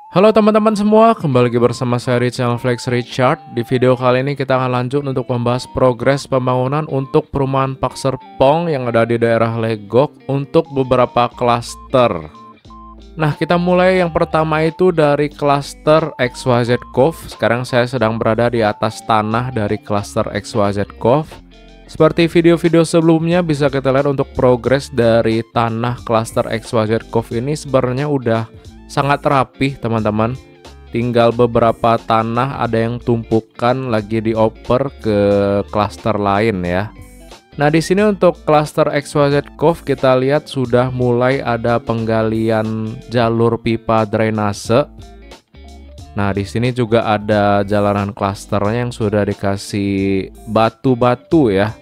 Halo teman-teman semua, kembali lagi bersama saya di channel Flex Richard. Di video kali ini kita akan lanjut untuk membahas progres pembangunan untuk perumahan Pak Serpong yang ada di daerah Legok untuk beberapa klaster. Nah, kita mulai yang pertama itu dari klaster XYZ Cove. Sekarang saya sedang berada di atas tanah dari klaster XYZ Cove. Seperti video-video sebelumnya bisa kita lihat untuk progres dari tanah klaster XYZ Cove ini sebenarnya udah sangat rapih teman-teman. Tinggal beberapa tanah ada yang tumpukan lagi dioper ke klaster lain ya. Nah, di sini untuk klaster XYZ Cove kita lihat sudah mulai ada penggalian jalur pipa drainase. Nah, di sini juga ada jalanan klasternya yang sudah dikasih batu-batu ya.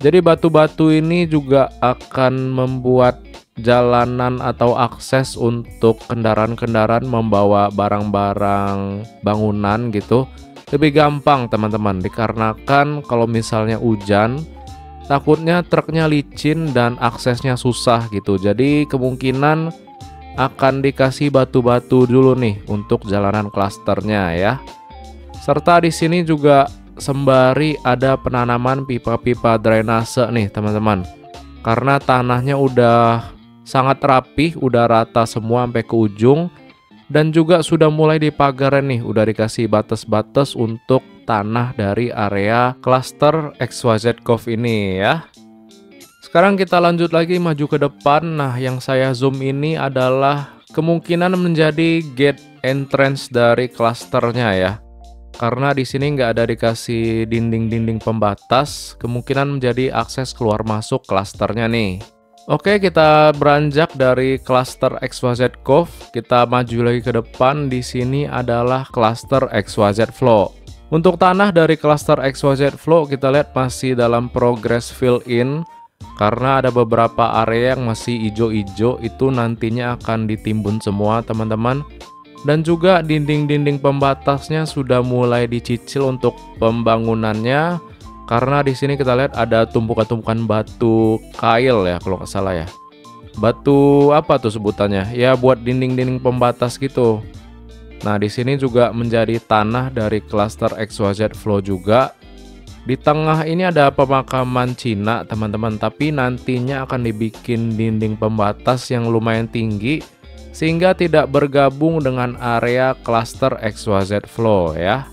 Jadi batu-batu ini juga akan membuat jalanan atau akses untuk kendaraan-kendaraan membawa barang-barang bangunan gitu lebih gampang teman-teman, dikarenakan kalau misalnya hujan takutnya truknya licin dan aksesnya susah gitu. Jadi kemungkinan akan dikasih batu-batu dulu nih untuk jalanan klasternya ya. Serta di sini juga sembari ada penanaman pipa-pipa drainase nih teman-teman. Karena tanahnya udah sangat rapih, udah rata semua sampai ke ujung. Dan juga sudah mulai dipagarin nih, udah dikasih batas-batas untuk tanah dari area klaster XYZ Cove ini ya. Sekarang kita lanjut lagi maju ke depan. Nah, yang saya zoom ini adalah kemungkinan menjadi gate entrance dari klasternya ya. Karena di sini nggak ada dikasih dinding-dinding pembatas, kemungkinan menjadi akses keluar masuk klasternya nih. Oke, kita beranjak dari klaster XYZ Cove, kita maju lagi ke depan. Di sini adalah klaster XYZ Flow. Untuk tanah dari klaster XYZ Flow kita lihat masih dalam progress fill in, karena ada beberapa area yang masih hijau-hijau, itu nantinya akan ditimbun semua teman-teman. Dan juga dinding-dinding pembatasnya sudah mulai dicicil untuk pembangunannya. Karena di sini kita lihat ada tumpukan-tumpukan batu kail ya kalau nggak salah ya. Batu apa tuh sebutannya? Ya buat dinding-dinding pembatas gitu. Nah, di sini juga menjadi tanah dari klaster XYZ Flow juga. Di tengah ini ada pemakaman Cina teman-teman, tapi nantinya akan dibikin dinding pembatas yang lumayan tinggi sehingga tidak bergabung dengan area klaster XYZ Flow ya.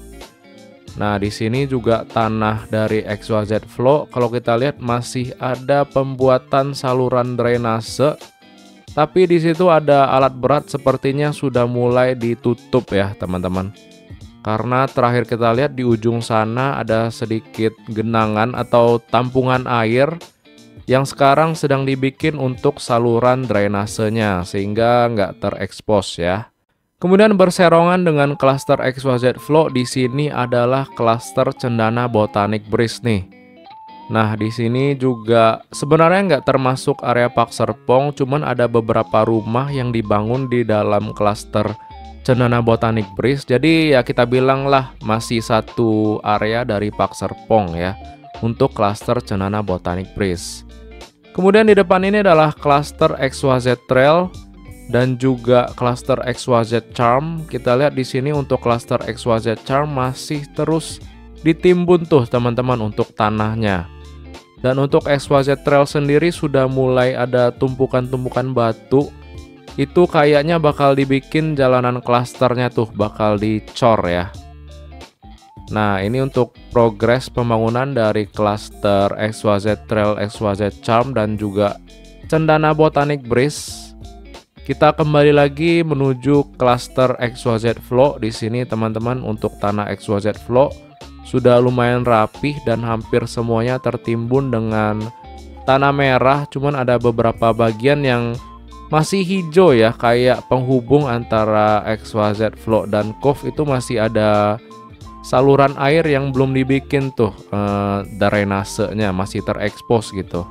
Nah, di sini juga tanah dari XYZ Flow kalau kita lihat masih ada pembuatan saluran drainase. Tapi di situ ada alat berat sepertinya sudah mulai ditutup ya, teman-teman. Karena terakhir kita lihat di ujung sana ada sedikit genangan atau tampungan air yang sekarang sedang dibikin untuk saluran drainasenya sehingga nggak terekspos ya. Kemudian berserongan dengan klaster XYZ Flow di sini adalah klaster Cendana Botanic Bridge nih. Nah, di sini juga sebenarnya nggak termasuk area Pak Serpong, cuman ada beberapa rumah yang dibangun di dalam klaster Cendana Botanic Bridge. Jadi ya kita bilang lah masih satu area dari Pak Serpong ya untuk klaster Cendana Botanic Bridge. Kemudian di depan ini adalah klaster XYZ Trail dan juga klaster XYZ Charm. Kita lihat di sini untuk klaster XYZ Charm masih terus ditimbun tuh teman-teman untuk tanahnya. Dan untuk XYZ Trail sendiri sudah mulai ada tumpukan-tumpukan batu. Itu kayaknya bakal dibikin jalanan klasternya tuh, bakal dicor ya. Nah, ini untuk progres pembangunan dari klaster XYZ Trail, XYZ Charm dan juga Cendana Botanic Bridge. Kita kembali lagi menuju klaster XYZ Flow. Di sini teman-teman untuk tanah XYZ Flow sudah lumayan rapih dan hampir semuanya tertimbun dengan tanah merah. Cuman ada beberapa bagian yang masih hijau ya, kayak penghubung antara XYZ Flow dan Cove itu masih ada saluran air yang belum dibikin tuh drainasenya, masih terekspos gitu.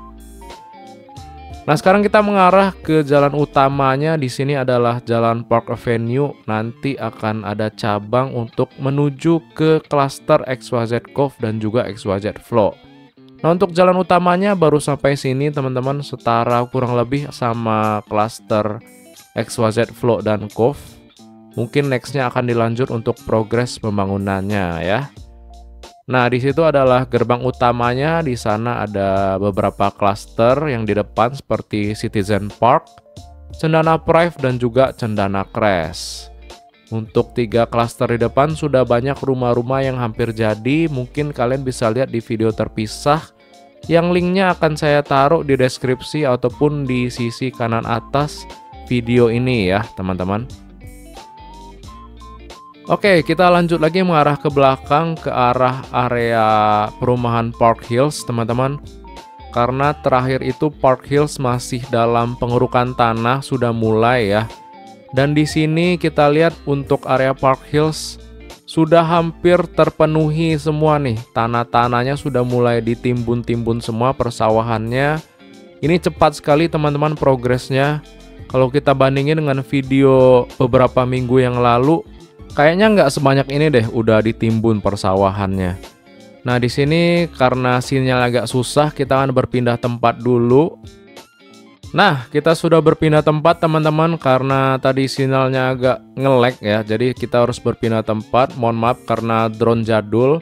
Nah, sekarang kita mengarah ke jalan utamanya. Di sini adalah Jalan Park Avenue. Nanti akan ada cabang untuk menuju ke klaster XYZ Cove dan juga XYZ Flow. Nah, untuk jalan utamanya baru sampai sini teman-teman, setara kurang lebih sama klaster XYZ Flow dan Cove. Mungkin nextnya akan dilanjut untuk progres pembangunannya ya. Nah, di situ adalah gerbang utamanya. Di sana ada beberapa klaster yang di depan seperti Citizen Park, Cendana Prive, dan juga Cendana Crest. Untuk 3 klaster di depan sudah banyak rumah-rumah yang hampir jadi. Mungkin kalian bisa lihat di video terpisah yang linknya akan saya taruh di deskripsi ataupun di sisi kanan atas video ini ya teman-teman. Oke, kita lanjut lagi mengarah ke belakang ke arah area perumahan Park Hills teman-teman. Karena terakhir itu Park Hills masih dalam pengerukan tanah, sudah mulai ya. Dan di sini kita lihat untuk area Park Hills sudah hampir terpenuhi semua nih. Tanah-tanahnya sudah mulai ditimbun-timbun semua persawahannya. Ini cepat sekali teman-teman progresnya. Kalau kita bandingin dengan video beberapa minggu yang lalu, kayaknya nggak sebanyak ini deh udah ditimbun persawahannya. Nah di sini karena sinyal agak susah, kita akan berpindah tempat dulu. Nah, kita sudah berpindah tempat teman-teman karena tadi sinyalnya agak nge-lag ya. Jadi kita harus berpindah tempat. Mohon maaf karena drone jadul.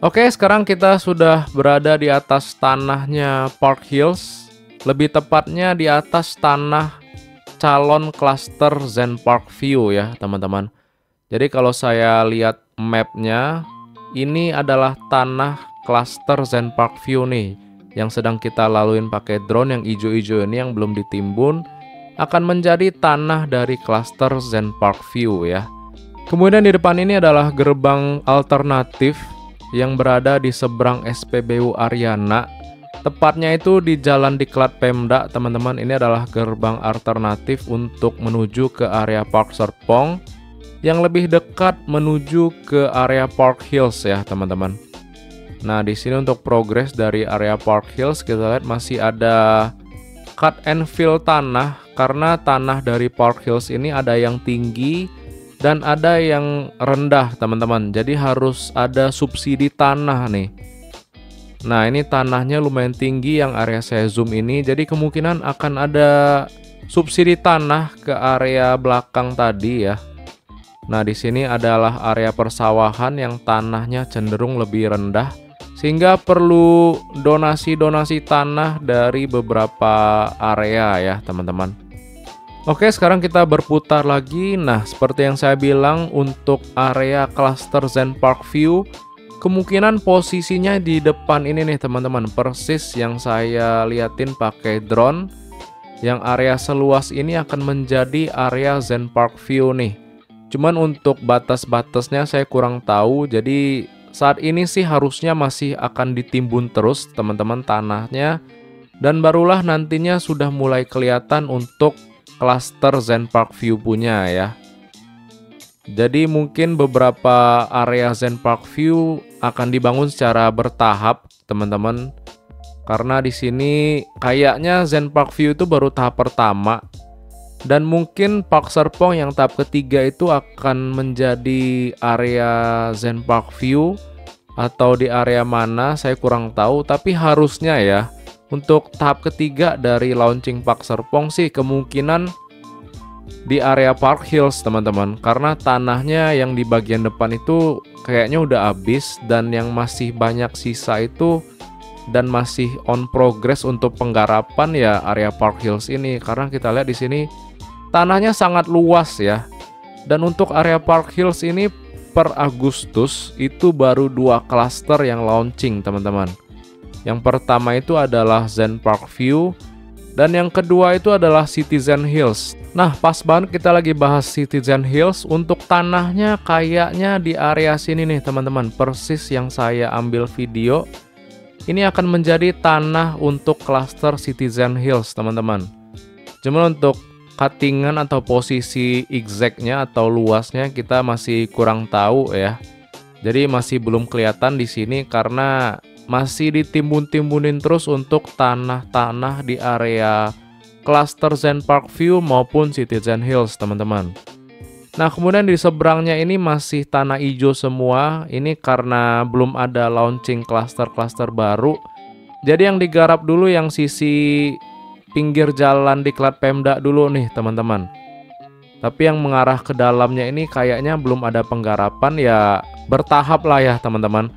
Oke, sekarang kita sudah berada di atas tanahnya Park Hills. Lebih tepatnya di atas tanah calon klaster Zen Park View ya, teman-teman. Jadi kalau saya lihat mapnya, ini adalah tanah klaster Zen Park View nih yang sedang kita laluin pakai drone. Yang hijau-hijau ini yang belum ditimbun akan menjadi tanah dari klaster Zen Park View ya. Kemudian di depan ini adalah gerbang alternatif yang berada di seberang SPBU Ariana. Tepatnya itu di Jalan Diklat Pemda teman-teman. Ini adalah gerbang alternatif untuk menuju ke area Park Serpong yang lebih dekat menuju ke area Park Hills ya teman-teman. Nah, di sini untuk progres dari area Park Hills kita lihat masih ada cut and fill tanah karena tanah dari Park Hills ini ada yang tinggi dan ada yang rendah, teman-teman. Jadi harus ada subsidi tanah nih. Nah, ini tanahnya lumayan tinggi yang area saya zoom ini. Jadi kemungkinan akan ada subsidi tanah ke area belakang tadi ya. Nah, di sini adalah area persawahan yang tanahnya cenderung lebih rendah, sehingga perlu donasi-donasi tanah dari beberapa area ya teman-teman. Oke, sekarang kita berputar lagi. Nah, seperti yang saya bilang untuk area cluster Zen Park View, kemungkinan posisinya di depan ini nih teman-teman, persis yang saya liatin pakai drone. Yang area seluas ini akan menjadi area Zen Park View nih. Cuman untuk batas-batasnya saya kurang tahu, jadi saat ini sih harusnya masih akan ditimbun terus teman-teman tanahnya. Dan barulah nantinya sudah mulai kelihatan untuk klaster Zen Park View punya ya. Jadi mungkin beberapa area Zen Park View akan dibangun secara bertahap teman-teman. Karena di sini kayaknya Zen Park View itu baru tahap pertama. Dan mungkin Park Serpong yang tahap ketiga itu akan menjadi area Zen Park View, atau di area mana saya kurang tahu. Tapi harusnya ya untuk tahap ketiga dari launching Park Serpong sih kemungkinan di area Park Hills teman-teman. Karena tanahnya yang di bagian depan itu kayaknya udah habis, dan yang masih banyak sisa itu dan masih on progress untuk penggarapan ya area Park Hills ini. Karena kita lihat di sini tanahnya sangat luas ya. Dan untuk area Park Hills ini per Agustus itu baru 2 klaster yang launching teman-teman. Yang pertama itu adalah Zen Park View, dan yang kedua itu adalah Citizen Hills. Nah, pas banget kita lagi bahas Citizen Hills. Untuk tanahnya kayaknya di area sini nih teman-teman, persis yang saya ambil video. Ini akan menjadi tanah untuk klaster Citizen Hills teman-teman. Cuma untuk cuttingan atau posisi exactnya atau luasnya kita masih kurang tahu ya. Jadi masih belum kelihatan di sini karena masih ditimbun-timbunin terus untuk tanah-tanah di area cluster Zen Park View maupun Citizen Hills teman-teman. Nah, kemudian di seberangnya ini masih tanah hijau semua. Ini karena belum ada launching cluster-cluster baru. Jadi yang digarap dulu yang sisi pinggir jalan Diklat Pemda dulu nih teman-teman. Tapi yang mengarah ke dalamnya ini kayaknya belum ada penggarapan, ya bertahap lah ya teman-teman.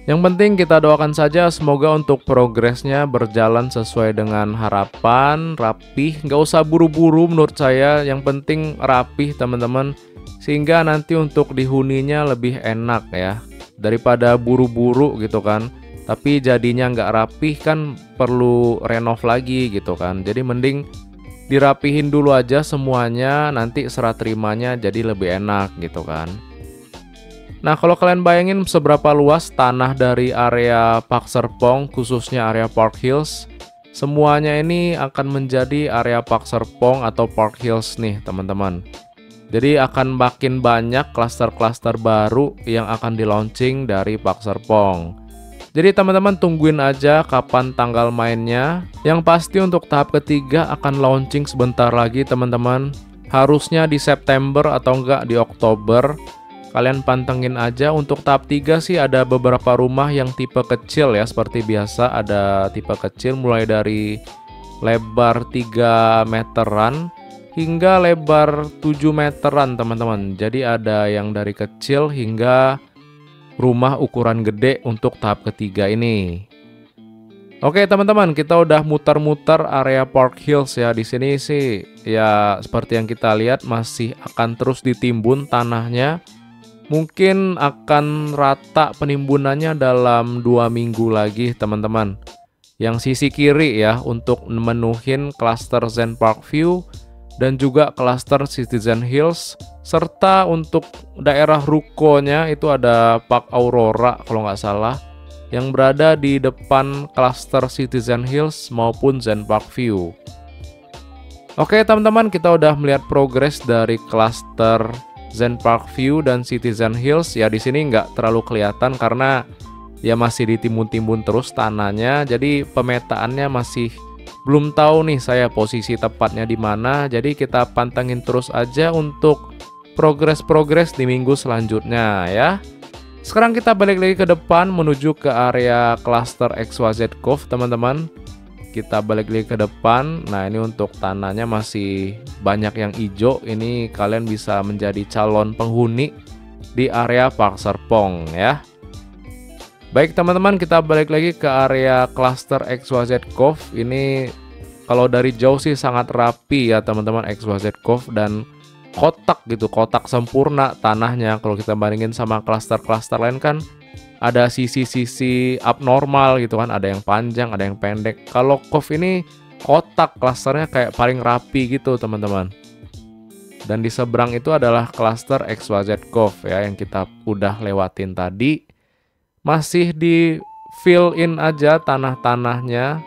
Yang penting kita doakan saja semoga untuk progresnya berjalan sesuai dengan harapan, rapih, nggak usah buru-buru menurut saya, yang penting rapih teman-teman. Sehingga nanti untuk dihuninya lebih enak ya, daripada buru-buru gitu kan. Tapi jadinya nggak rapih kan perlu renov lagi gitu kan. Jadi mending dirapihin dulu aja semuanya, nanti serah terimanya jadi lebih enak gitu kan. Nah, kalau kalian bayangin seberapa luas tanah dari area Park Serpong, khususnya area Park Hills, semuanya ini akan menjadi area Park Serpong atau Park Hills nih teman-teman. Jadi akan makin banyak klaster-klaster baru yang akan di launching dari Park Serpong. Jadi teman-teman tungguin aja kapan tanggal mainnya. Yang pasti untuk tahap ketiga akan launching sebentar lagi teman-teman. Harusnya di September atau enggak di Oktober. Kalian pantengin aja. Untuk tahap 3 sih ada beberapa rumah yang tipe kecil ya. Seperti biasa ada tipe kecil mulai dari lebar 3 meteran hingga lebar 7 meteran teman-teman. Jadi ada yang dari kecil hingga rumah ukuran gede untuk tahap ketiga ini. Oke teman-teman, kita udah muter-muter area Park Hills ya. Di sini sih ya seperti yang kita lihat masih akan terus ditimbun tanahnya. Mungkin akan rata penimbunannya dalam 2 minggu lagi teman-teman. Yang sisi kiri ya untuk menuhin klaster Zen Park View dan juga klaster Citizen Hills, serta untuk daerah rukonya itu ada Park Aurora kalau nggak salah yang berada di depan klaster Citizen Hills maupun Zen Park View. Oke teman-teman, kita udah melihat progres dari klaster Zen Park View dan Citizen Hills. Ya di sini nggak terlalu kelihatan karena ya masih ditimbun-timbun terus tanahnya. Jadi pemetaannya masih belum tahu nih saya posisi tepatnya di mana. Jadi kita pantengin terus aja untuk progres-progres di minggu selanjutnya ya. Sekarang kita balik lagi ke depan menuju ke area cluster XYZ Cove teman-teman. Kita balik lagi ke depan. Nah ini untuk tanahnya masih banyak yang hijau. Ini kalian bisa menjadi calon penghuni di area Park Serpong ya. Baik teman-teman, kita balik lagi ke area cluster XYZ Cove. Ini kalau dari jauh sih sangat rapi ya teman-teman XYZ Cove, dan kotak gitu, kotak sempurna tanahnya. Kalau kita bandingin sama cluster-cluster lain kan ada sisi-sisi abnormal gitu kan, ada yang panjang, ada yang pendek. Kalau Cove ini kotak, klasternya kayak paling rapi gitu teman-teman. Dan di seberang itu adalah cluster XYZ Cove ya yang kita udah lewatin tadi. Masih di fill in aja tanah-tanahnya,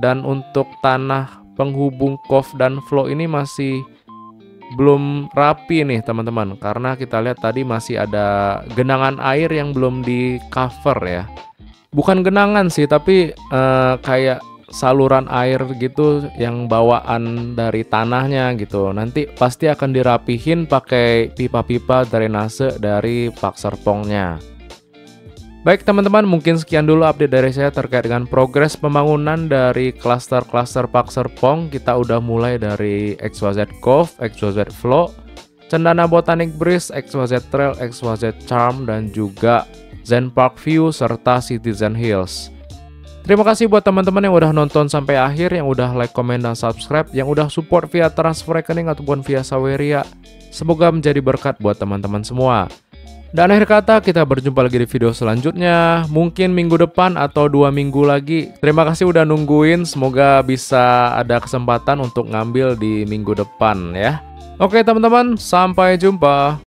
dan untuk tanah penghubung Cove dan flow ini masih belum rapi nih teman-teman, karena kita lihat tadi masih ada genangan air yang belum di cover ya. Bukan genangan sih, tapi kayak saluran air gitu yang bawaan dari tanahnya gitu. Nanti pasti akan dirapihin pakai pipa-pipa drainase dari Park Serpongnya. Baik teman-teman, mungkin sekian dulu update dari saya terkait dengan progres pembangunan dari klaster-klaster Park Serpong. Kita udah mulai dari XYZ Cove, XYZ Flow, Cendana Botanic Breeze, XYZ Trail, XYZ Charm, dan juga Zen Park View serta Citizen Hills. Terima kasih buat teman-teman yang udah nonton sampai akhir, yang udah like, komen, dan subscribe, yang udah support via transfer rekening ataupun via Saweria. Semoga menjadi berkat buat teman-teman semua. Dan akhir kata, kita berjumpa lagi di video selanjutnya, mungkin minggu depan atau 2 minggu lagi. Terima kasih udah nungguin, semoga bisa ada kesempatan untuk ngambil di minggu depan ya. Oke teman-teman, sampai jumpa.